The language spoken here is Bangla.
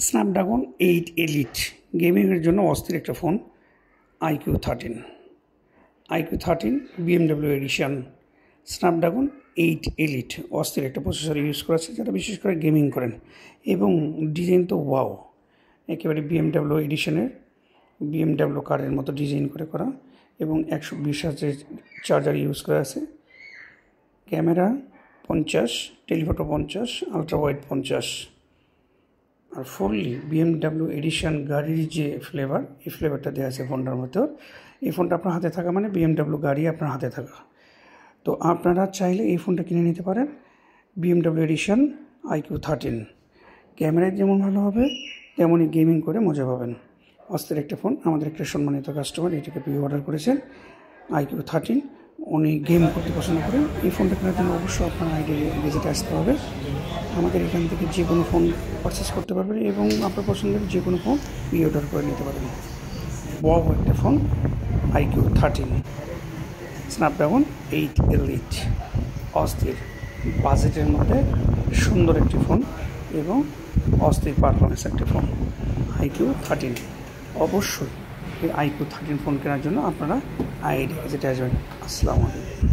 স্ন্যাপড্রাগন 8 এলিট গেমিংয়ের জন্য অস্থির একটা ফোন। iQ13 BMW edition Snapdragon 8 elite অস্থির একটা প্রসেসর ইউজ করেছে, যারা বিশেষ করে গেমিং করেন। এবং ডিজাইন তো ওয়াও, একেবারে BMW এডিশনের BMW কারের মতো ডিজাইন করে করা, এবং 120 চার্জার ইউজ করা আছে। Camera 50, telephoto 50, ultra wide 50। আর ফুললি BMW এডিশন গাড়ির যে ফ্লেভার, এই ফ্লেভারটা দেওয়া আছে ফোনটার মধ্যে। এই ফোনটা আপনার হাতে থাকা মানে BMW গাড়ি আপনার হাতে থাকা। তো আপনারা চাইলে এই ফোনটা কিনে নিতে পারেন। BMW এডিশন iQ13 ক্যামেরায় যেমন ভালো হবে, তেমনই গেমিং করে মজা পাবেন। অস্থির একটা ফোন। আমাদের একটা সম্মানিত কাস্টমার এটাকে প্রি অর্ডার করেছেন, iQ13। উনি গেম করতে পছন্দ করেন। এই ফোনটা কেনার জন্য অবশ্যই আপনার আইডি ভিজিটে আসতে হবে। আমাদের এখান থেকে যে কোনো ফোন পারচেস করতে পারবেন এবং আপনার পছন্দের যে কোনো ফোন প্রি অর্ডার করে নিতে পারেন। বড় একটা ফোন iQ13 স্ন্যাপড্রাগন 8 এলিট অস্থির বাজেটের মধ্যে সুন্দর একটি ফোন এবং অস্থির পারফরমেন্স একটি ফোন iQ13। অবশ্যই এই iQ13 ফোন কেনার জন্য আপনারা আইডি ভিজিটে আসবেন। আসসালামু আলাইকুম।